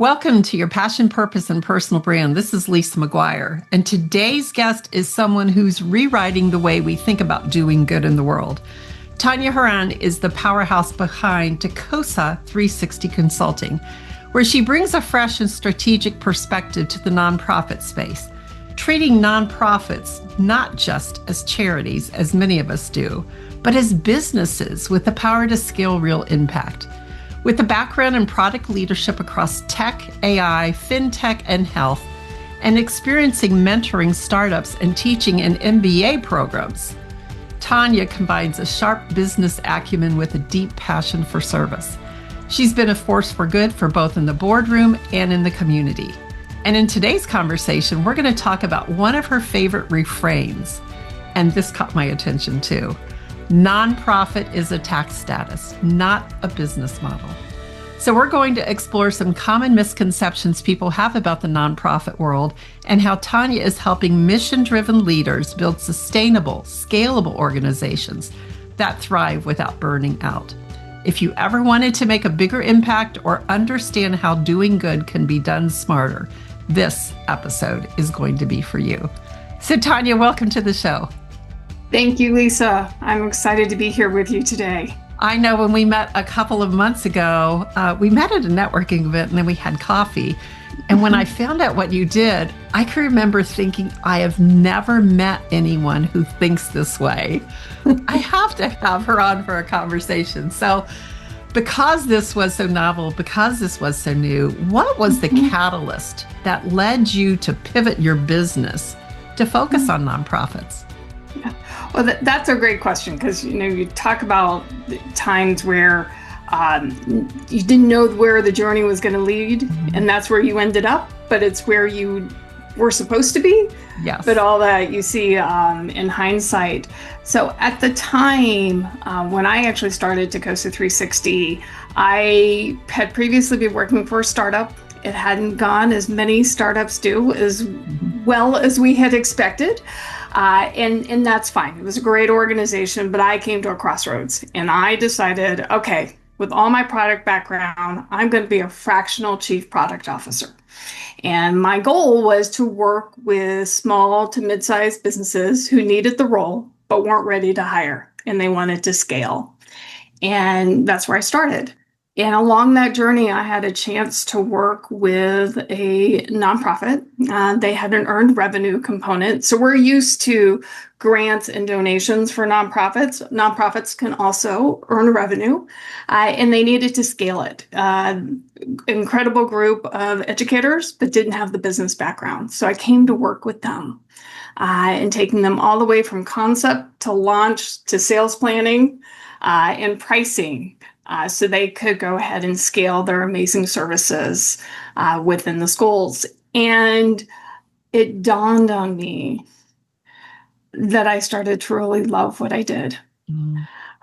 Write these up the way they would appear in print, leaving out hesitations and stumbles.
Welcome to your Passion, Purpose, and Personal Brand. This is Lisa McGuire, and today's guest is someone who's rewriting the way we think about doing good in the world. Tanja Horan is the powerhouse behind Tacosa 360 Consulting, where she brings a fresh and strategic perspective to the nonprofit space, treating nonprofits not just as charities, as many of us do, but as businesses with the power to scale real impact. With a background in product leadership across tech, AI, fintech, and health, and experiencing mentoring startups and teaching in MBA programs, Tanja combines a sharp business acumen with a deep passion for service. She's been a force for good for both in the boardroom and in the community. And in today's conversation, we're going to talk about one of her favorite refrains, and this caught my attention too. Nonprofit is a tax status, not a business model. So we're going to explore some common misconceptions people have about the nonprofit world and how Tanja is helping mission-driven leaders build sustainable, scalable organizations that thrive without burning out. If you ever wanted to make a bigger impact or understand how doing good can be done smarter, this episode is going to be for you. So Tanja, welcome to the show. Thank you, Lisa. I'm excited to be here with you today. I know when we met a couple of months ago, we met at a networking event and then we had coffee. And when I found out what you did, I can remember thinking, I have never met anyone who thinks this way. I have to have her on for a conversation. So because this was so novel, because this was so new, what was the catalyst that led you to pivot your business to focus on nonprofits? Yeah. Well, that's a great question because, you talk about times where you didn't know where the journey was going to lead, and that's where you ended up, but it's where you were supposed to be. Yes. But all that you see in hindsight. So at the time when I actually started Tacosa 360, I had previously been working for a startup. It hadn't gone as many startups do as well as we had expected. And that's fine. It was a great organization, but I came to a crossroads and I decided, okay, with all my product background, I'm going to be a fractional chief product officer. And my goal was to work with small to mid-sized businesses who needed the role, but weren't ready to hire and they wanted to scale. And that's where I started. And along that journey, I had a chance to work with a nonprofit. They had an earned revenue component. So we're used to grants and donations for nonprofits. Nonprofits can also earn revenue, and they needed to scale it. Incredible group of educators, but didn't have the business background. So I came to work with them and taking them all the way from concept to launch to sales planning and pricing. So they could go ahead and scale their amazing services within the schools. And it dawned on me that I started to really love what I did.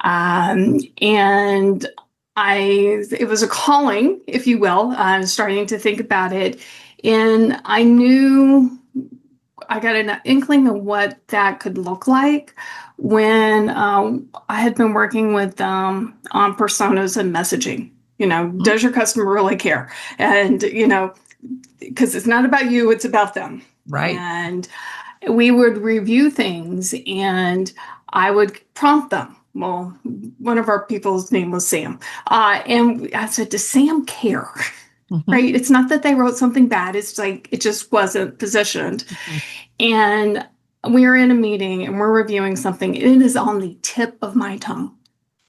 And it was a calling, if you will. I was starting to think about it. And I knew I got an inkling of what that could look like when I had been working with them on personas and messaging. Does your customer really care? And, because it's not about you, it's about them. Right. And we would review things and I would prompt them. Well, one of our people's name was Sam. And I said, does Sam care? Right? It's not that they wrote something bad. It's like, it just wasn't positioned. And we were in a meeting and we're reviewing something. It is on the tip of my tongue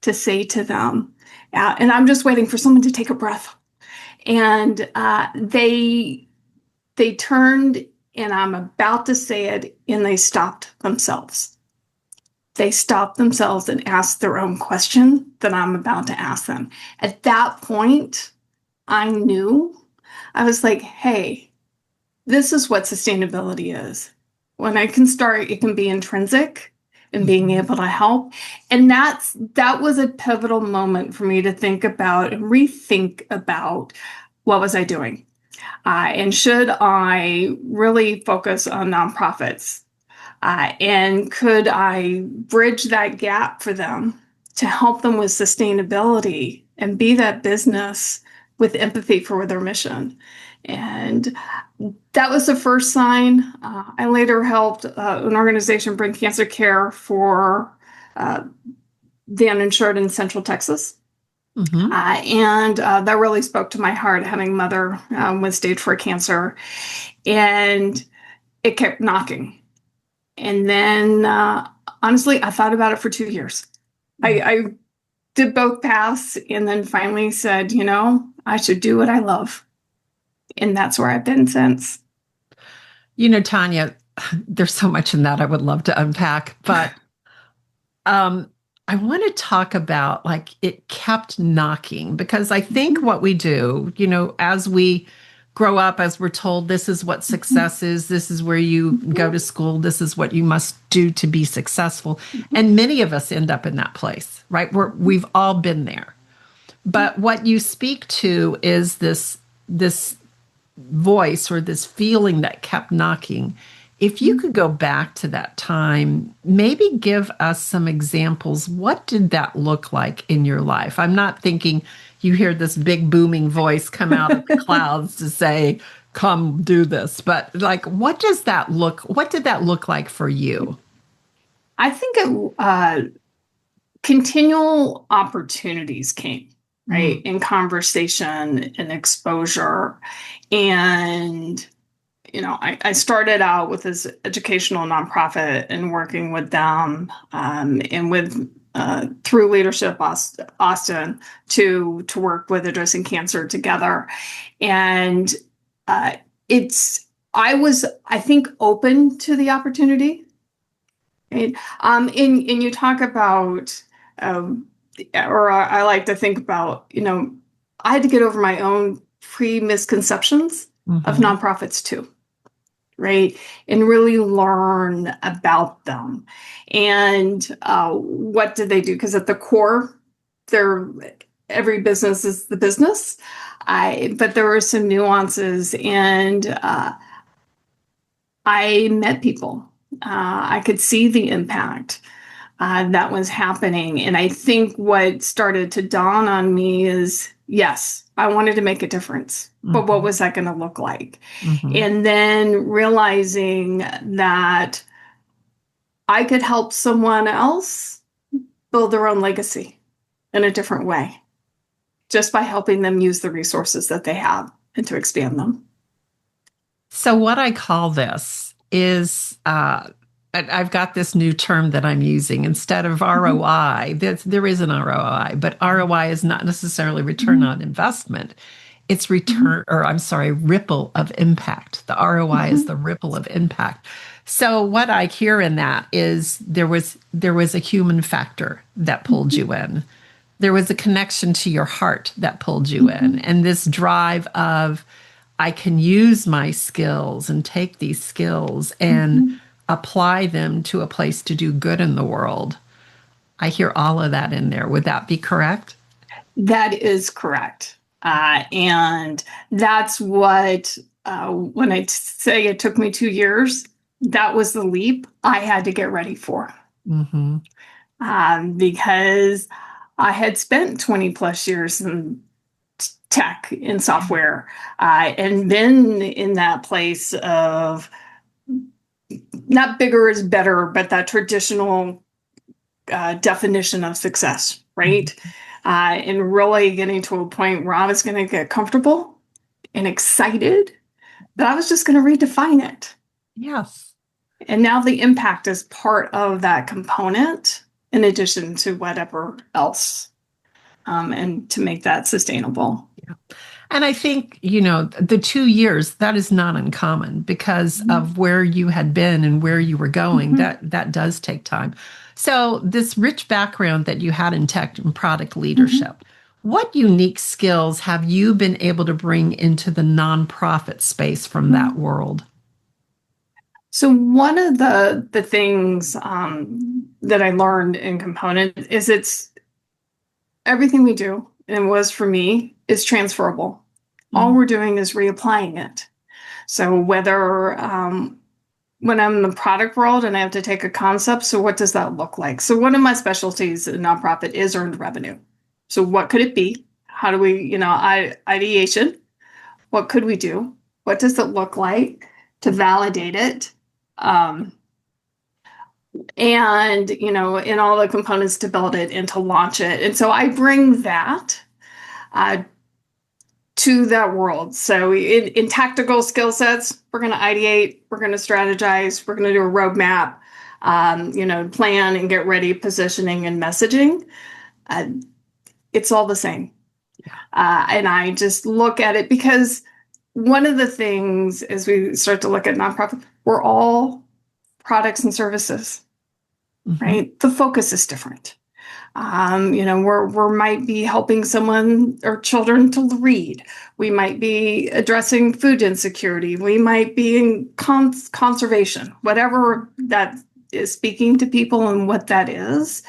to say to them, and I'm just waiting for someone to take a breath. And they turned and I'm about to say it and they stopped themselves. They stopped themselves and asked their own question that I'm about to ask them. At that point, I knew. I was like, hey, this is what sustainability is. When I can start, it can be intrinsic and being able to help. And that was a pivotal moment for me to think about and rethink about what was I doing? And should I really focus on nonprofits? And could I bridge that gap for them to help them with sustainability and be that business with empathy for their mission. And that was the first sign. I later helped an organization bring cancer care for the uninsured in Central Texas. Mm-hmm. And that really spoke to my heart, having a mother with stage 4 cancer. And it kept knocking. And then, honestly, I thought about it for 2 years. I did both paths and then finally said, I should do what I love. And that's where I've been since. Tanya, there's so much in that I would love to unpack, but I want to talk about like it kept knocking, because I think what we do, as we grow up, as we're told this is what success is, this is where you go to school, this is what you must do to be successful. And many of us end up in that place, right? We've all been there. But what you speak to is this voice or this feeling that kept knocking. If you could go back to that time, maybe give us some examples. What did that look like in your life? I'm not thinking you hear this big booming voice come out of the clouds to say, come do this. But like, what did that look like for you? I think continual opportunities came, right? In conversation and exposure. And I started out with this educational nonprofit and working with them and with through Leadership Austin to work with addressing cancer together. And I was, I think, open to the opportunity. Right? And you talk about, or I like to think about, I had to get over my own pre-misconceptions of nonprofits too. Right? And really learn about them. And what did they do? Because at the core, every business is the business. But there were some nuances, and I met people. I could see the impact that was happening. And I think what started to dawn on me is, yes, I wanted to make a difference, but what was that going to look like? And then realizing that I could help someone else build their own legacy in a different way, just by helping them use the resources that they have and to expand them. So what I call this is, I've got this new term that I'm using. Instead of ROI, there is an ROI, but ROI is not necessarily return on investment. It's ripple of impact. The ROI is the ripple of impact. So what I hear in that is there was a human factor that pulled you in. There was a connection to your heart that pulled you in. And this drive of, I can use my skills and take these skills and apply them to a place to do good in the world. I hear all of that in there. Would that be correct? That is correct. And that's what, when I say it took me 2 years, that was the leap I had to get ready for. Because I had spent 20 plus years in tech, in software, and been in that place of not bigger is better, but that traditional definition of success, right? And really getting to a point where I was going to get comfortable and excited that I was just going to redefine it. Yes. And now the impact is part of that component in addition to whatever else, and to make that sustainable. Yeah. And I think, the 2 years, that is not uncommon because of where you had been and where you were going. That does take time. So this rich background that you had in tech and product leadership, what unique skills have you been able to bring into the nonprofit space from that world? So one of the things that I learned in Component is it's everything we do, and it was for me, is transferable. All we're doing is reapplying it. So whether when I'm in the product world and I have to take a concept, so what does that look like? So one of my specialties in nonprofit is earned revenue. So what could it be? How do we, ideation? What could we do? What does it look like to validate it? And, in all the components to build it and to launch it. And so I bring that to that world. So in tactical skill sets, we're going to ideate, we're going to strategize, we're going to do a roadmap, plan and get ready, positioning and messaging. It's all the same. And I just look at it because one of the things as we start to look at nonprofit, we're all products and services, right? The focus is different. We might be helping someone or children to read. We might be addressing food insecurity. We might be in conservation, whatever that is speaking to people and what that is.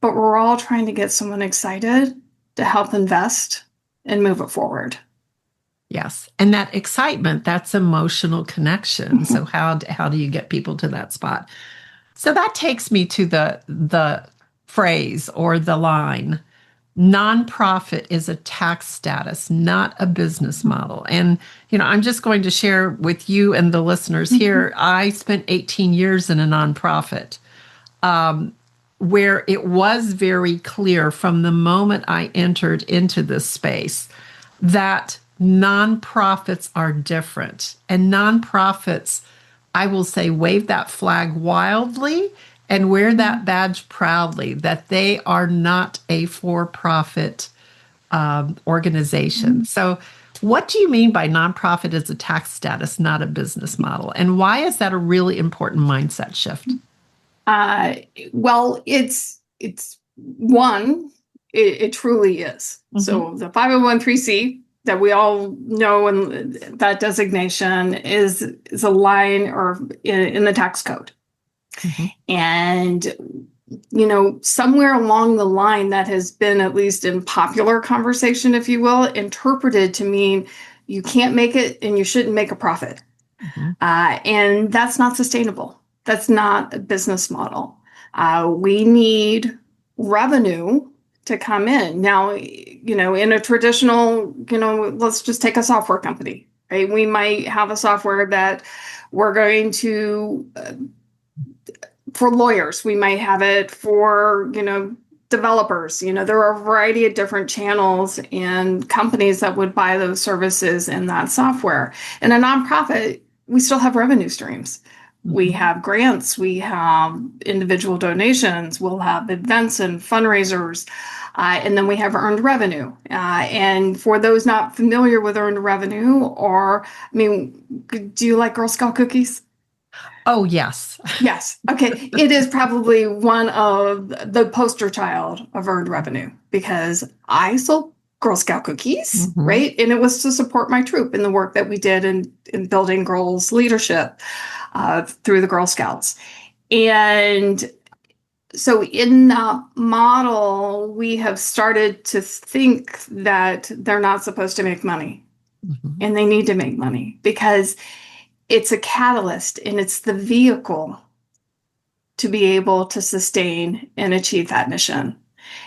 But we're all trying to get someone excited to help invest and move it forward. Yes. And that excitement, that's emotional connection. So how do you get people to that spot? So that takes me to the phrase or the line, nonprofit is a tax status, not a business model. And, I'm just going to share with you and the listeners here, I spent 18 years in a nonprofit where it was very clear from the moment I entered into this space that nonprofits are different. And nonprofits, I will say, wave that flag wildly and wear that badge proudly, that they are not a for-profit organization. So what do you mean by nonprofit as a tax status, not a business model? And why is that a really important mindset shift? Well, it's one, it truly is. So the 501(c) that we all know, and that designation is a line or in the tax code. And, somewhere along the line that has been, at least in popular conversation, if you will, interpreted to mean you can't make it and you shouldn't make a profit. And that's not sustainable. That's not a business model. We need revenue to come in. Now, in a traditional, let's just take a software company, right? We might have a software that we're going to, for lawyers, we might have it for, developers. There are a variety of different channels and companies that would buy those services and that software. In a nonprofit, we still have revenue streams. We have grants, we have individual donations, we'll have events and fundraisers, and then we have earned revenue. And for those not familiar with earned revenue, do you like Girl Scout cookies? Oh, yes. Yes. Okay. It is probably one of the poster child of earned revenue because I sold Girl Scout cookies, right? And it was to support my troop in the work that we did in building girls' leadership through the Girl Scouts. And so in that model, we have started to think that they're not supposed to make money. And they need to make money because it's a catalyst and it's the vehicle to be able to sustain and achieve that mission.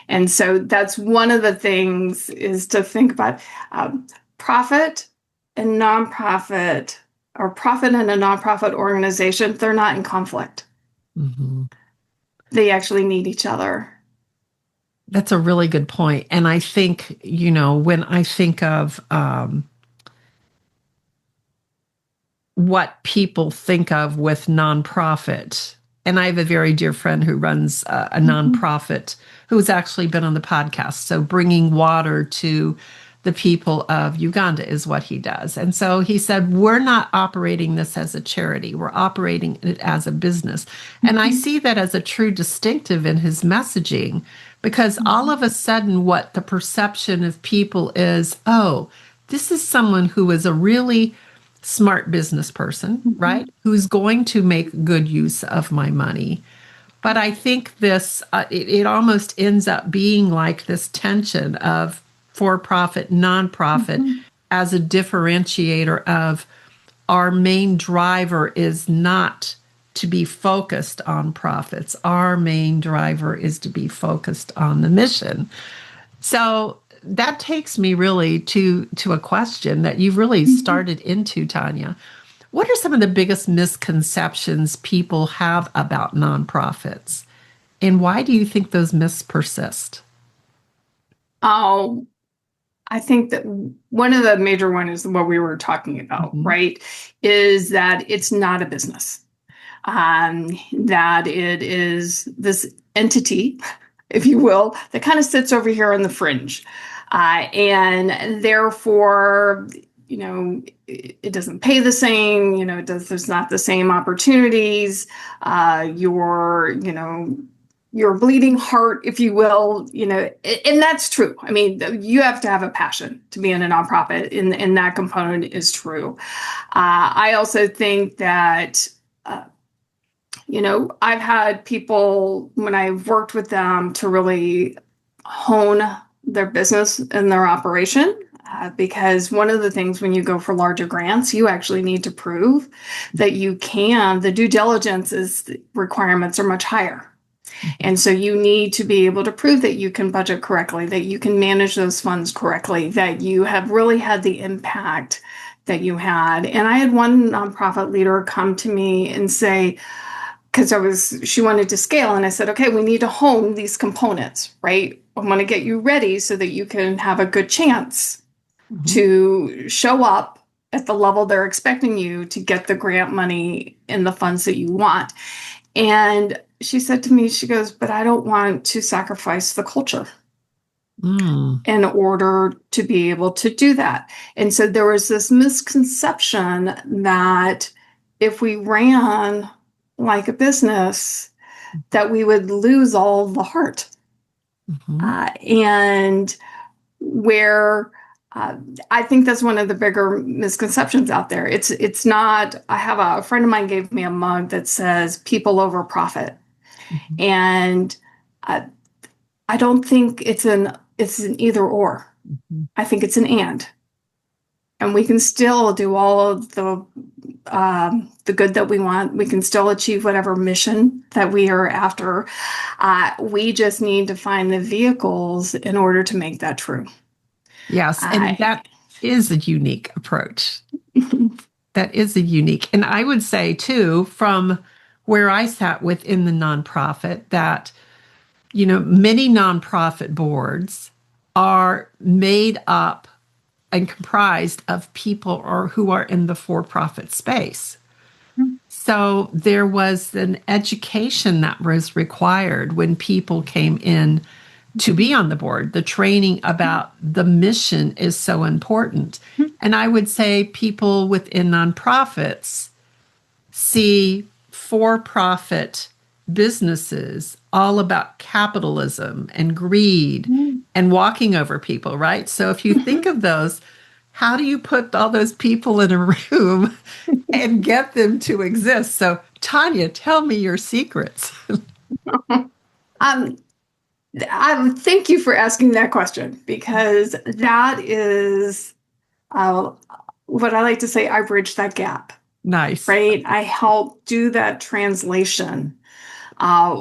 And so that's one of the things is to think about profit and nonprofit, or profit and a nonprofit organization. They're not in conflict. They actually need each other. That's a really good point. And I think, when I think of what people think of with nonprofit, and I have a very dear friend who runs a nonprofit who's actually been on the podcast. So bringing water to the people of Uganda is what he does. And so he said, we're not operating this as a charity. We're operating it as a business. And I see that as a true distinctive in his messaging, because all of a sudden what the perception of people is, oh, this is someone who is a really smart business person, right? Who's going to make good use of my money. But I think this, it almost ends up being like this tension of for-profit, nonprofit as a differentiator of our main driver is not to be focused on profits. Our main driver is to be focused on the mission. So that takes me really to a question that you've really started into, Tanya. What are some of the biggest misconceptions people have about nonprofits? And why do you think those myths persist? Oh, I think that one of the major one is what we were talking about, right? Is that it's not a business. That it is this entity, if you will, that kind of sits over here on the fringe. And therefore, it doesn't pay the same, there's not the same opportunities. Your bleeding heart, if you will, and that's true. I mean, you have to have a passion to be in a nonprofit, and that component is true. I also think that, I've had people, when I've worked with them, to really hone their business and their operation. Because one of the things when you go for larger grants, you actually need to prove that the due diligence requirements are much higher. And so you need to be able to prove that you can budget correctly, that you can manage those funds correctly, that you have really had the impact that you had. And I had one nonprofit leader come to me and say, because she wanted to scale, and I said, okay, we need to hone these components, right? I want to get you ready so that you can have a good chance to show up at the level they're expecting you to get the grant money and the funds that you want. And she said to me, she goes, but I don't want to sacrifice the culture in order to be able to do that. And so there was this misconception that if we ran like a business, that we would lose all the heart. And where I think that's one of the bigger misconceptions out there. It's not. I have a friend of mine gave me a mug that says "people over profit," and I don't think it's an either or. I think it's an and we can still do all of the good that we want. We can still achieve whatever mission that we are after. We just need to find the vehicles in order to make that true. Yes, and that is a unique approach. That is a unique, and I would say too, from where I sat within the nonprofit, that many nonprofit boards are made up and comprised of people who are in the for-profit space. So there was an education that was required when people came in to be on the board. The training about the mission is so important. And I would say people within nonprofits see for-profit businesses all about capitalism and greed and walking over people, right? So if you think of those, how do you put all those people in a room and get them to exist? So Tanya, tell me your secrets. Thank you for asking that question, because that is what I like to say. I bridge that gap. Nice. Right? I help do that translation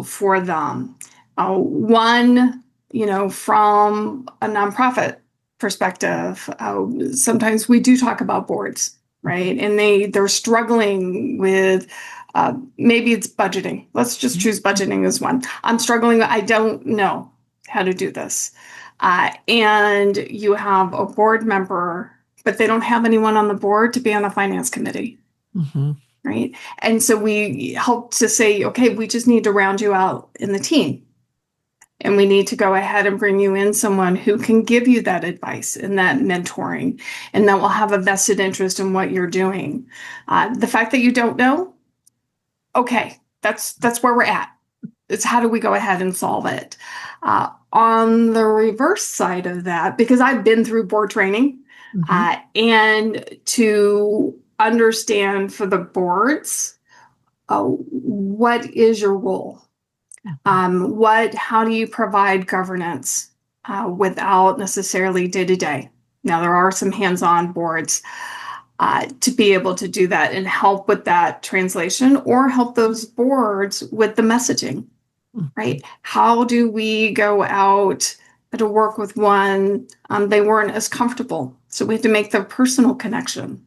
for them. One, from a nonprofit perspective, sometimes we do talk about boards, right? And they're struggling with maybe it's budgeting. Let's just choose budgeting as one. I'm struggling. I don't know how to do this. And you have a board member, but they don't have anyone on the board to be on a finance committee. Right. And so we help to say, okay, we just need to round you out in the team. And we need to go ahead and bring you in someone who can give you that advice and that mentoring, and that will have a vested interest in what you're doing. The fact that you don't know, okay, that's where we're at. It's how do we go ahead and solve it? On the reverse side of that, because I've been through board training, and to understand for the boards, what is your role? How do you provide governance without necessarily day-to-day? Now, there are some hands-on boards to be able to do that and help with that translation, or help those boards with the messaging, right? How do we go out to work with one, they weren't as comfortable. So we had to make the personal connection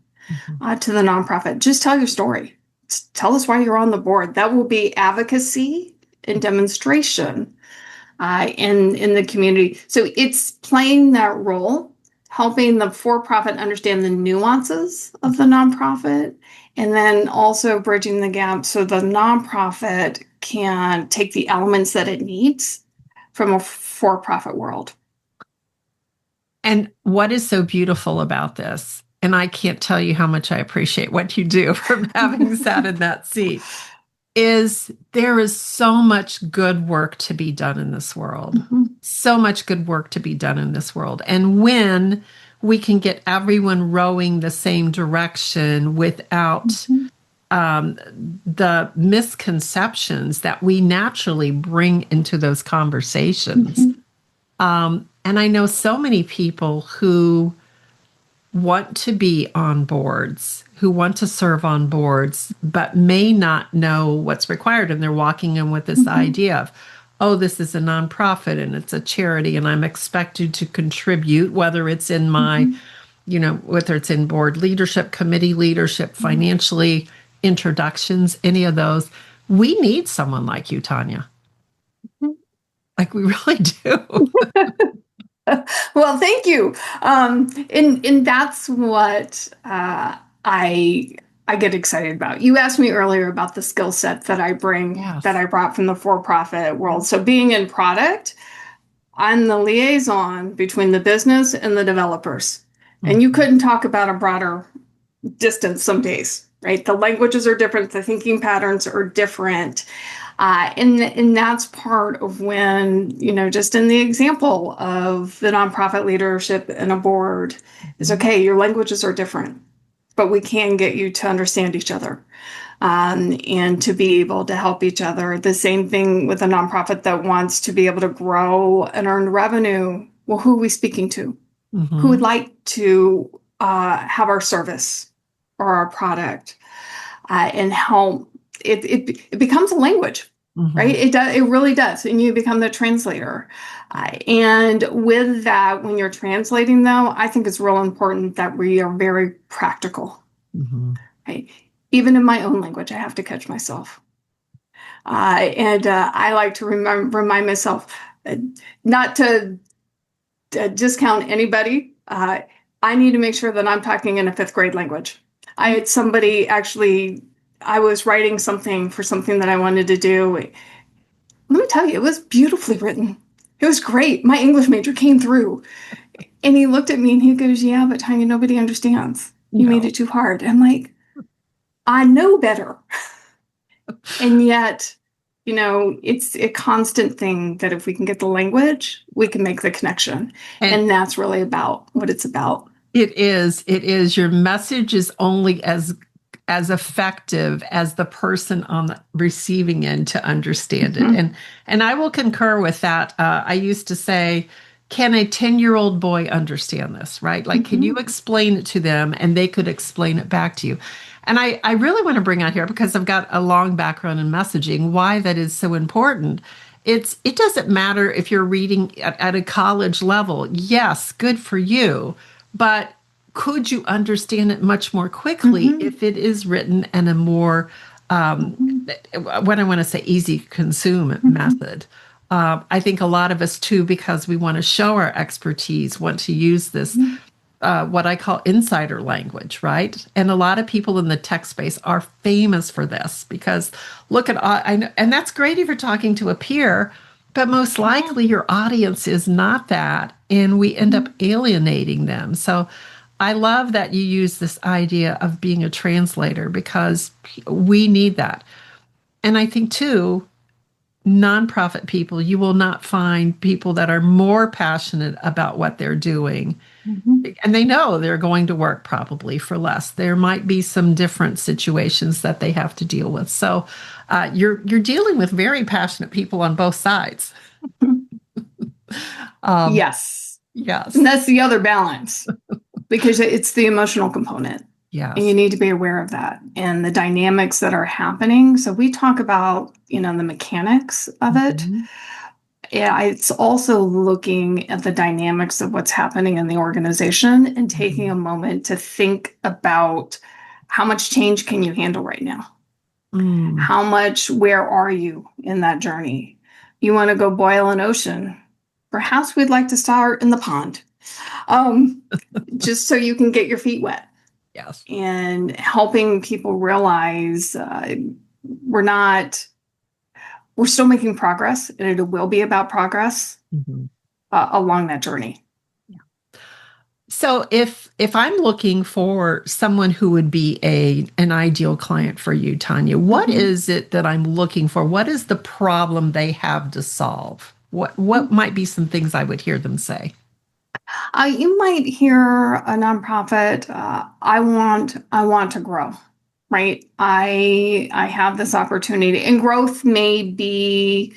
to the nonprofit. Just tell your story. Just tell us why you're on the board. That will be advocacy and demonstration in the community. So it's playing that role, helping the for-profit understand the nuances of the nonprofit, and then also bridging the gap so the nonprofit can take the elements that it needs from a for-profit world. And what is so beautiful about this, and I can't tell you how much I appreciate what you do from having sat in that seat, is there is so much good work to be done in this world. So much good work to be done in this world. And when we can get everyone rowing the same direction without the misconceptions that we naturally bring into those conversations. And I know so many people who want to be on boards, who want to serve on boards, but may not know what's required. And they're walking in with this idea of, oh, this is a nonprofit and it's a charity and I'm expected to contribute, whether it's in my, whether it's in board leadership, committee leadership, financially, introductions, any of those. We need someone like you, Tanja. Like we really do. Well, thank you. And that's what I get excited about. You asked me earlier about the skill set that I bring, that I brought from the for-profit world. So being in product, I'm the liaison between the business and the developers. And you couldn't talk about a broader distance some days, right? The languages are different. The thinking patterns are different. And that's part of when, just in the example of the nonprofit leadership and a board is, okay, your languages are different, but we can get you to understand each other and to be able to help each other. The same thing with a nonprofit that wants to be able to grow and earn revenue. Well, who are we speaking to? Who would like to have our service or our product and help? It becomes a language, right? It really does. And you become the translator. And with that, when you're translating, though, I think it's real important that we are very practical. Right? Even in my own language, I have to catch myself. And I like to remind myself not to discount anybody. I need to make sure that I'm talking in a fifth grade language. I had somebody actually, I was writing something for something that I wanted to do. Let me tell you, it was beautifully written. It was great. My English major came through. And he looked at me and he goes, yeah, but Tanya, nobody understands. You made it too hard. I'm like, I know better. And yet, it's a constant thing that if we can get the language, we can make the connection. And that's really about what it's about. It is. Your message is only as effective as the person on the receiving end to understand it. And I will concur with that. I used to say, can a 10-year-old boy understand this, right? Like, can you explain it to them and they could explain it back to you? And I really want to bring out here, because I've got a long background in messaging, why that is so important. It doesn't matter if you're reading at a college level. Yes, good for you. But could you understand it much more quickly if it is written in a more, what I want to say, easy consume method? I think a lot of us, too, because we want to show our expertise, want to use this, what I call insider language, right? And a lot of people in the tech space are famous for this, because look at, and that's great if you're talking to a peer, but most likely your audience is not that, and we end up alienating them. So I love that you use this idea of being a translator, because we need that. And I think, too, nonprofit people, you will not find people that are more passionate about what they're doing. And they know they're going to work probably for less. There might be some different situations that they have to deal with. So you're dealing with very passionate people on both sides. Yes. Yes. And that's the other balance, because it's the emotional component. Yes. And you need to be aware of that and the dynamics that are happening. So we talk about, the mechanics of it. Yeah, it's also looking at the dynamics of what's happening in the organization and taking a moment to think about how much change can you handle right now? Mm. How much, where are you in that journey? You want to go boil an ocean? Perhaps we'd like to start in the pond, um, just so you can get your feet wet Yes. and helping people realize we're not, we're still making progress and it will be about progress Mhm. along that journey. So if I'm looking for someone who would be an ideal client for you, Tanya, what is it that I'm looking for? What is the problem they have to solve? What might be some things I would hear them say? You might hear a nonprofit. I want to grow, right? I have this opportunity, and growth may be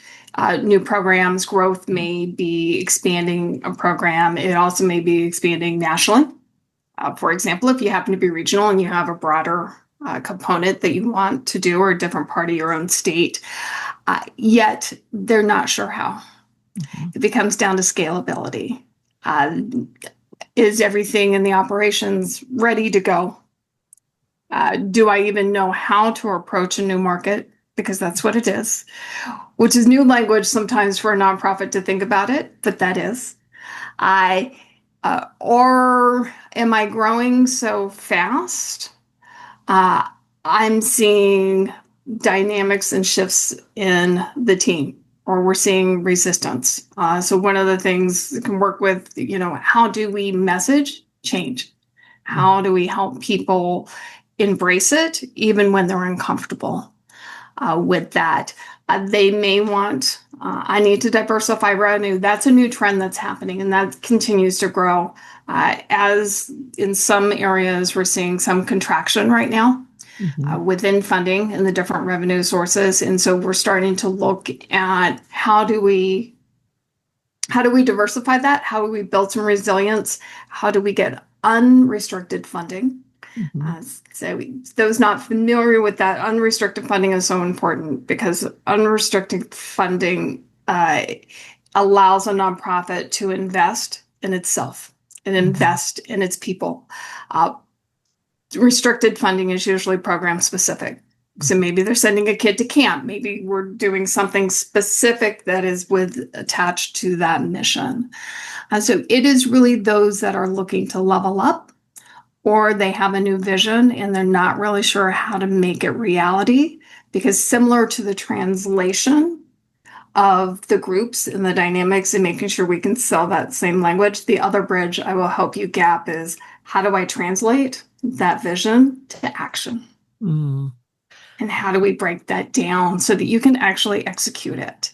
new programs. Growth may be expanding a program. It also may be expanding nationally. For example, if you happen to be regional and you have a broader component that you want to do, or a different part of your own state, yet they're not sure how. Mhm. It becomes down to scalability. Uh, is everything in the operations ready to go? Do I even know how to approach a new market? Because that's what it is, which is new language sometimes for a nonprofit to think about it, but that is. I or am I growing so fast? Uh, I'm seeing dynamics and shifts in the team, or we're seeing resistance. So one of the things that can work with, how do we message change? How do we help people embrace it even when they're uncomfortable with that? They may want, I need to diversify revenue. That's a new trend that's happening and that continues to grow. As in some areas, we're seeing some contraction right now Mhm. within funding and the different revenue sources. And so we're starting to look at how do we diversify that? How do we build some resilience? How do we get unrestricted funding? Mhm. So those not familiar with that, unrestricted funding is so important because unrestricted funding allows a nonprofit to invest in itself and Mhm. invest in its people. Uh, Restricted funding is usually program specific. So maybe they're sending a kid to camp. Maybe we're doing something specific that is attached to that mission. So it is really those that are looking to level up, or they have a new vision and they're not really sure how to make it reality. Because similar to the translation of the groups and the dynamics and making sure we can sell that same language, the other bridge I will help you gap is how do I translate that vision to action? Mm. And how do we break that down so that you can actually execute it?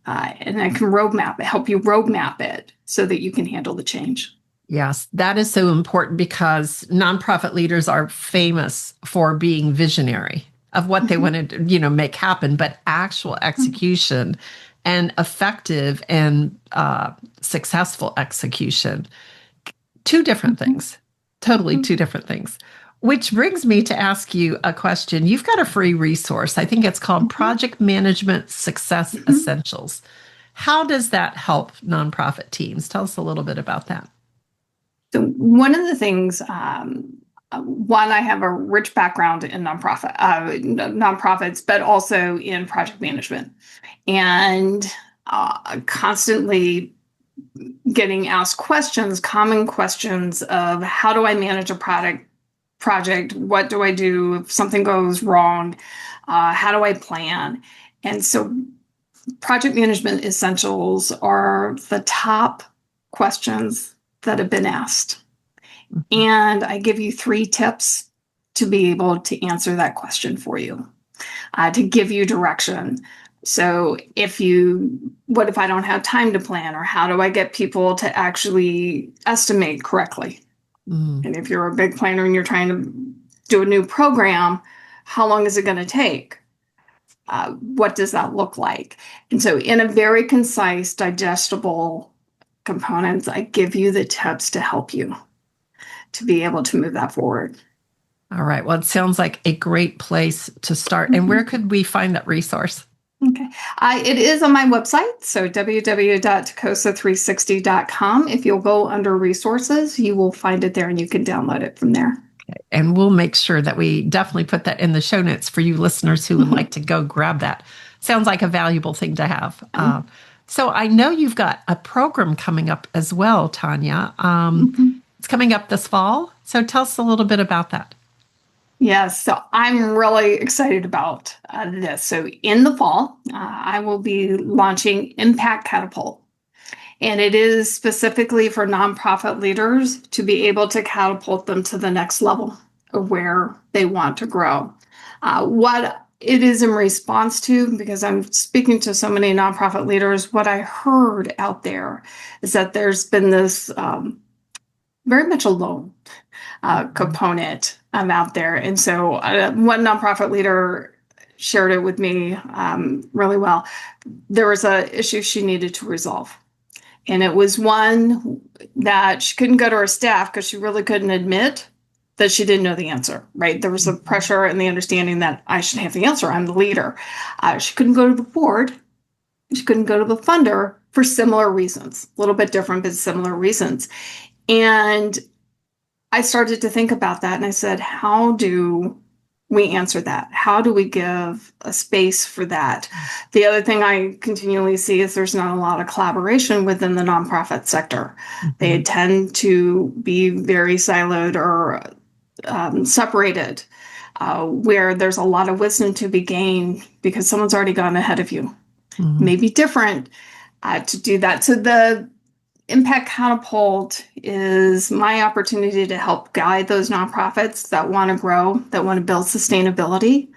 And I can help you roadmap it so that you can handle the change. Yes, that is so important because nonprofit leaders are famous for being visionary of what they Mhm. want to, make happen, but actual execution and effective and successful execution, two different Mhm. things, totally two different things. Which brings me to ask you a question. You've got a free resource. I think it's called Mhm. Project Management Success Mhm. Essentials. How does that help nonprofit teams? Tell us a little bit about that. So one of the things, one, I have a rich background in nonprofits, but also in project management, and constantly getting asked questions, common questions of how do I manage a project? What do I do if something goes wrong? How do I plan? And so project management essentials are the top questions that have been asked. Mhm. And I give you 3 tips to be able to answer that question for you, to give you direction. So what if I don't have time to plan, or how do I get people to actually estimate correctly? Mm. And if you're a big planner and you're trying to do a new program, how long is it going to take? What does that look like? And so, in a very concise, digestible components, I give you the tips to help you to be able to move that forward. All right. Well, it sounds like a great place to start. And where could we find that resource? Okay. It is on my website, so www.tacosa360.com. If you'll go under resources, you will find it there and you can download it from there. And we'll make sure that we definitely put that in the show notes for you listeners who would like to go grab that. Sounds like a valuable thing to have. So I know you've got a program coming up as well, Tanja. It's coming up this fall. So tell us a little bit about that. Yes, so I'm really excited about this. So in the fall, I will be launching Impact Catapult. And it is specifically for nonprofit leaders to be able to catapult them to the next level of where they want to grow. What it is in response to, because I'm speaking to so many nonprofit leaders, what I heard out there is that there's been this very much alone component out there. And so one nonprofit leader shared it with me really well. There was an issue she needed to resolve. And it was one that she couldn't go to her staff because she really couldn't admit that she didn't know the answer, right? There was a pressure and the understanding that I should have the answer. I'm the leader. She couldn't go to the board. She couldn't go to the funder for similar reasons, a little bit different, but similar reasons. And I started to think about that and I said, how do we answer that? How do we give a space for that? The other thing I continually see is there's not a lot of collaboration within the nonprofit sector. They tend to be very siloed or separated, where there's a lot of wisdom to be gained because someone's already gone ahead of you. Maybe different to do that. So the Impact Catapult is my opportunity to help guide those nonprofits that want to grow, that want to build sustainability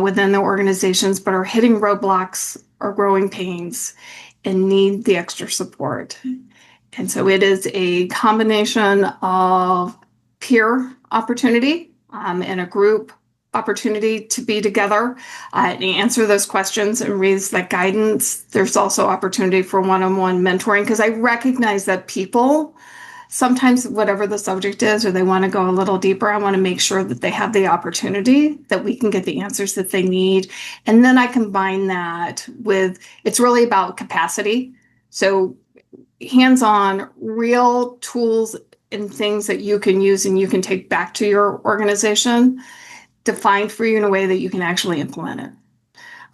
within their organizations, but are hitting roadblocks or growing pains and need the extra support. And so it is a combination of peer opportunity and a group opportunity to be together and answer those questions and raise that guidance. There's also opportunity for one-on-one mentoring because I recognize that people sometimes, whatever the subject is, or they want to go a little deeper, I want to make sure that they have the opportunity that we can get the answers that they need. And then I combine that with, it's really about capacity. So hands-on, real tools and things that you can use and you can take back to your organization, defined for you in a way that you can actually implement it.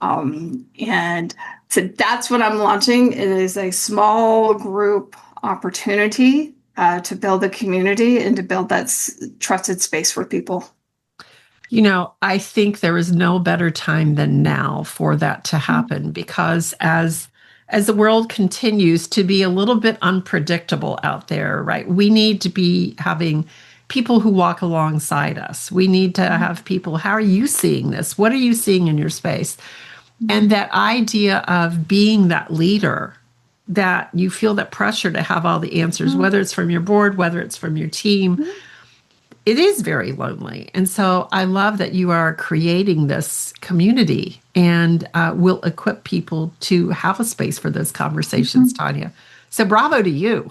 And so that's what I'm launching. It is a small group opportunity to build a community and to build that trusted space for people. You know, I think there is no better time than now for that to happen because as the world continues to be a little bit unpredictable out there, right? We need to be having people who walk alongside us. We need to have people, how are you seeing this? What are you seeing in your space? And that idea of being that leader, that you feel that pressure to have all the answers, whether it's from your board, whether it's from your team, it is very lonely. And so I love that you are creating this community and will equip people to have a space for those conversations, Tanja. So bravo to you.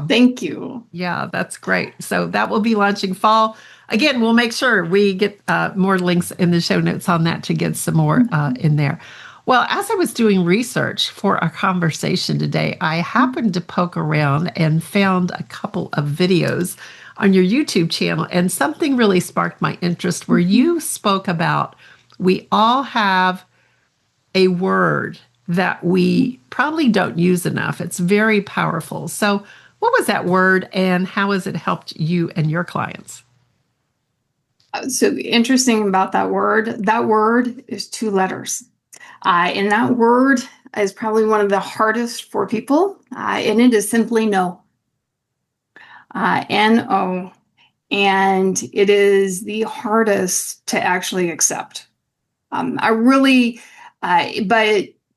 Thank you. Yeah, that's great. So that will be launching fall. Again, we'll make sure we get more links in the show notes on that to get some more in there. Well, as I was doing research for our conversation today, I happened to poke around and found a couple of videos on your YouTube channel, and something really sparked my interest where you spoke about we all have a word that we probably don't use enough. It's very powerful. So what was that word and how has it helped you and your clients? So interesting about that word is 2 letters. And that word is probably one of the hardest for people. And it is simply no. N-O. And it is the hardest to actually accept.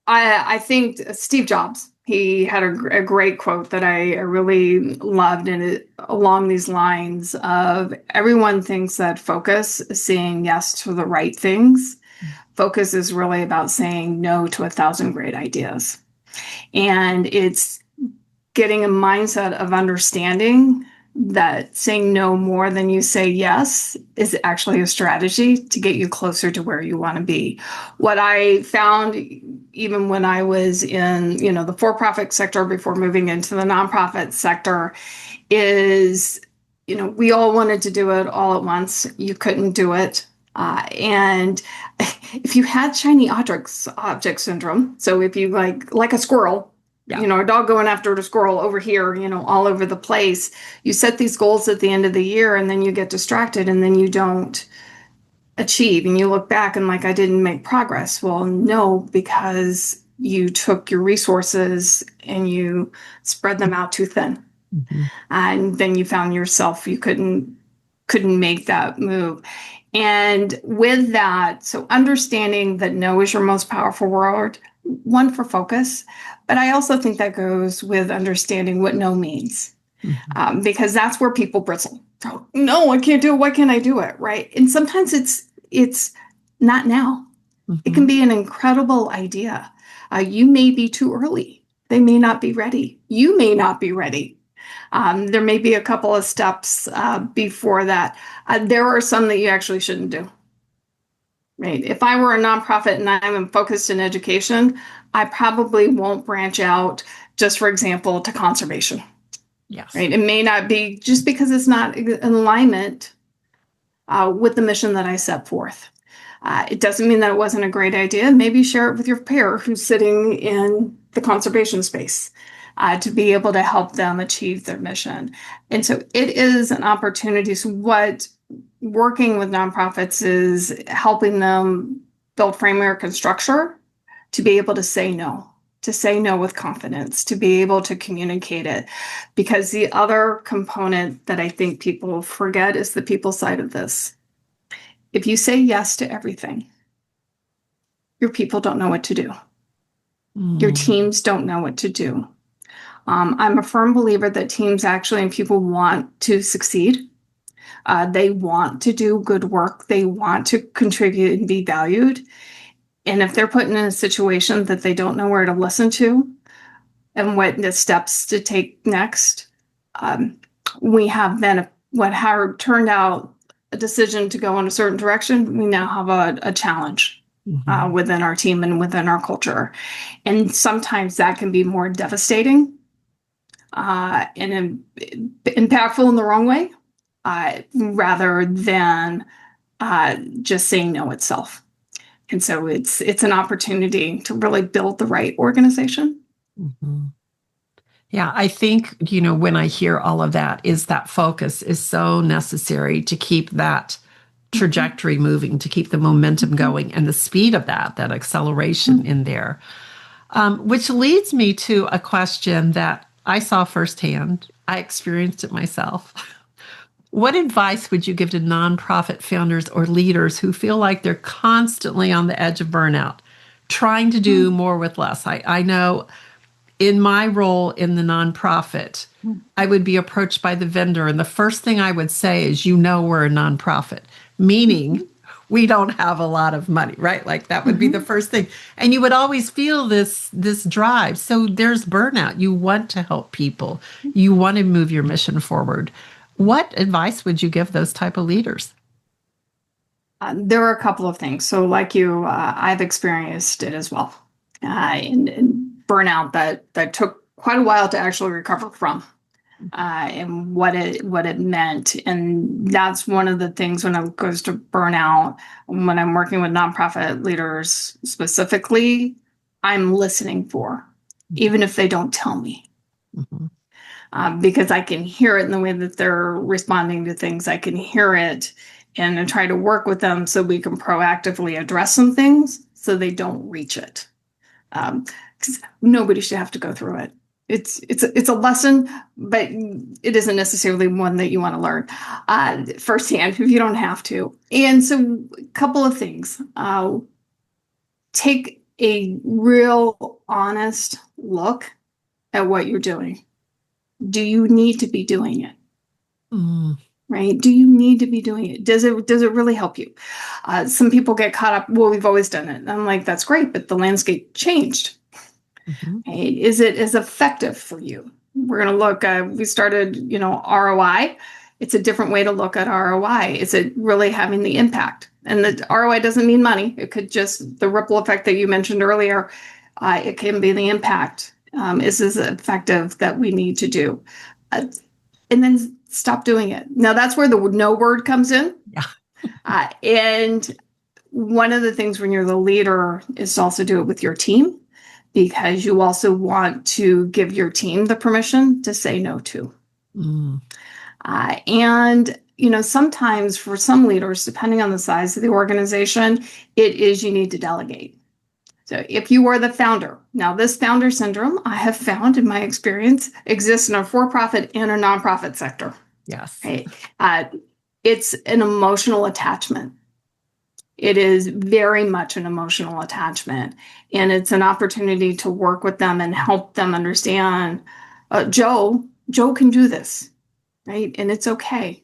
I think Steve Jobs, he had a great quote that I really loved, and along these lines of everyone thinks that focus is saying yes to the right things. Focus is really about saying no to 1,000 great ideas. And it's getting a mindset of understanding that saying no more than you say yes is actually a strategy to get you closer to where you want to be. What I found, even when I was in, the for-profit sector before moving into the nonprofit sector, is, we all wanted to do it all at once. You couldn't do it. And if you had shiny object syndrome, so if you like a squirrel, a dog going after a squirrel over here, all over the place, you set these goals at the end of the year and then you get distracted and then you don't achieve and you look back and I didn't make progress. Well, no, because you took your resources and you spread them out too thin. Mm-hmm. And then you found yourself, you couldn't make that move. And with that, so understanding that no is your most powerful word, one for focus, but I also think that goes with understanding what no means, because that's where people bristle. No, I can't do it. Why can't I do it? Right. And sometimes it's not now. Mm-hmm. It can be an incredible idea. You may be too early. They may not be ready. You may not be ready. There may be a couple of steps before that. There are some that you actually shouldn't do. Right. If I were a nonprofit and I'm focused in education, I probably won't branch out just, for example, to conservation. Yes. Right. It may not be just because it's not in alignment with the mission that I set forth. It doesn't mean that it wasn't a great idea. Maybe share it with your peer who's sitting in the conservation space to be able to help them achieve their mission. And so it is an opportunity. So what working with nonprofits is helping them build framework and structure to be able to say no with confidence, to be able to communicate it. Because the other component that I think people forget is the people side of this. If you say yes to everything, your people don't know what to do. Your teams don't know what to do. I'm a firm believer that teams actually and people want to succeed. They want to do good work. They want to contribute and be valued. And if they're put in a situation that they don't know where to listen to and what the steps to take next, we have then what turned out a decision to go in a certain direction. We now have a challenge within our team and within our culture. And sometimes that can be more devastating and impactful in the wrong way, rather than just saying no itself. And so it's an opportunity to really build the right organization. Mm-hmm. Yeah, I think, when I hear all of that, is that focus is so necessary to keep that trajectory moving, to keep the momentum going, and the speed of that acceleration in there. Which leads me to a question that I saw firsthand. I experienced it myself. What advice would you give to nonprofit founders or leaders who feel like they're constantly on the edge of burnout, trying to do more with less? I know in my role in the nonprofit, I would be approached by the vendor, and the first thing I would say is, we're a nonprofit, meaning we don't have a lot of money, right? Like that would be the first thing. And you would always feel this drive. So there's burnout. You want to help people. You want to move your mission forward. What advice would you give those type of leaders? There are a couple of things. So like you, I've experienced it as well. And burnout that took quite a while to actually recover from, and what it meant. And that's one of the things when it goes to burnout, when I'm working with nonprofit leaders specifically, I'm listening for, even if they don't tell me. Mm-hmm. Because I can hear it in the way that they're responding to things. I can hear it and I try to work with them so we can proactively address some things so they don't reach it. Because nobody should have to go through it. It's a lesson, but it isn't necessarily one that you want to learn firsthand if you don't have to. And so a couple of things. Take a real honest look at what you're doing. Do you need to be doing it? Right? Do you need to be doing it? Does it really help you? Some people get caught up, well, we've always done it. And I'm like, that's great, but the landscape changed. Mm-hmm. Right? Is it as effective for you? We're going to look, we started, ROI. It's a different way to look at ROI. Is it really having the impact? And the ROI doesn't mean money. It could just, the ripple effect that you mentioned earlier, it can be the impact. Is this effective that we need to do? And then stop doing it. Now, that's where the no word comes in. Yeah. And one of the things when you're the leader is to also do it with your team, because you also want to give your team the permission to say no to. And, sometimes for some leaders, depending on the size of the organization, it is you need to delegate. So if you are the founder, now this founder syndrome, I have found in my experience, exists in a for-profit and a nonprofit sector. Yes. Right? It's an emotional attachment. It is very much an emotional attachment. And it's an opportunity to work with them and help them understand, Joe can do this, right? And it's okay.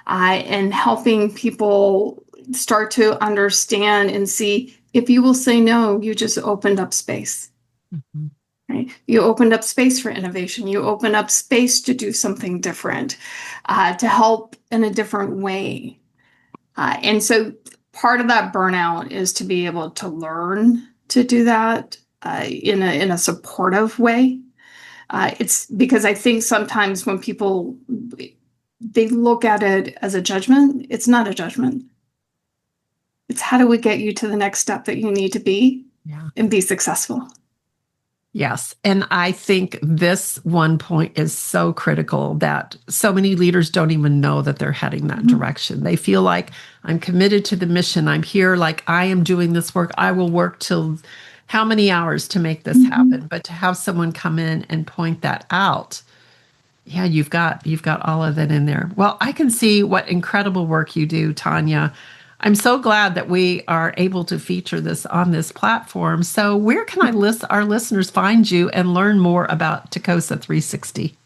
And helping people start to understand and see, if you will say no, you just opened up space. Mm-hmm. Right? You opened up space for innovation. You opened up space to do something different, to help in a different way. And so part of that burnout is to be able to learn to do that in a supportive way. It's because I think sometimes when people, they look at it as a judgment, it's not a judgment. It's how do we get you to the next step that you need to be and be successful. Yes. And I think this one point is so critical that so many leaders don't even know that they're heading that direction. They feel like I'm committed to the mission. I'm here, like I am doing this work. I will work till how many hours to make this happen. But to have someone come in and point that out, yeah, you've got all of that in there. Well, I can see what incredible work you do, Tanja. I'm so glad that we are able to feature this on this platform. So where can our listeners find you and learn more about Tacosa 360?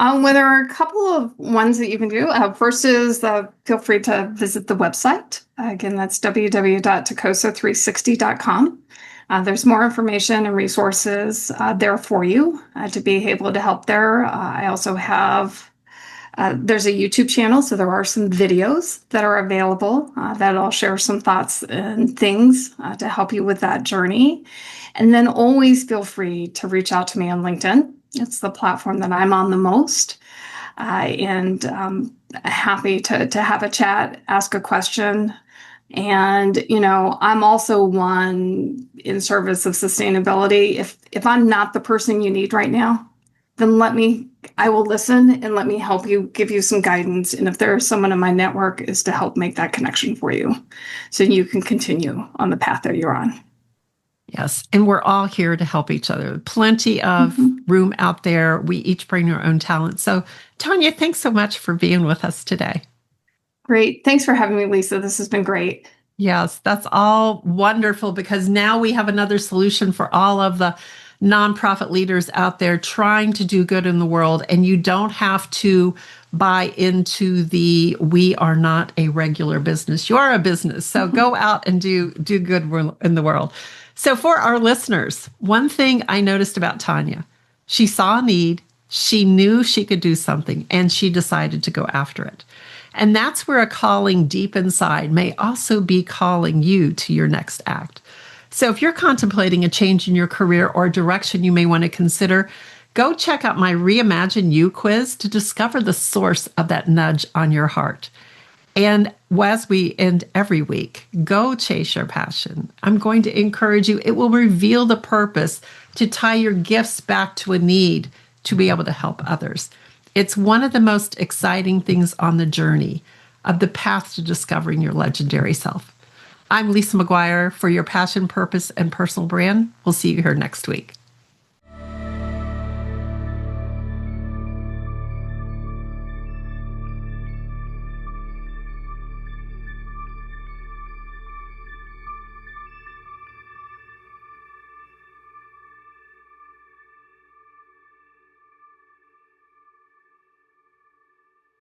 Well, there are a couple of ones that you can do. First is feel free to visit the website. Again, that's www.tacosa360.com. There's more information and resources there for you to be able to help there. I also have there's a YouTube channel, so there are some videos that are available that I'll share some thoughts and things to help you with that journey. And then always feel free to reach out to me on LinkedIn. It's the platform that I'm on the most. And happy to have a chat, ask a question. And, I'm also one in service of sustainability. If I'm not the person you need right now, then I will listen and let me help you, give you some guidance. And if there's someone in my network, is to help make that connection for you so you can continue on the path that you're on. Yes. And we're all here to help each other. Plenty of room out there. We each bring our own talent. So Tanja, thanks so much for being with us today. Great. Thanks for having me, Lisa. This has been great. Yes, that's all wonderful because now we have another solution for all of the nonprofit leaders out there trying to do good in the world. And you don't have to buy into we are not a regular business. You are a business. So go out and do good in the world. So for our listeners, one thing I noticed about Tanja, she saw a need, she knew she could do something, and she decided to go after it. And that's where a calling deep inside may also be calling you to your next act. So if you're contemplating a change in your career or direction you may want to consider, go check out my Reimagine You quiz to discover the source of that nudge on your heart. And as we end every week, go chase your passion. I'm going to encourage you. It will reveal the purpose to tie your gifts back to a need to be able to help others. It's one of the most exciting things on the journey of the path to discovering your legendary self. I'm Lisa McGuire for your passion, purpose, and personal brand. We'll see you here next week.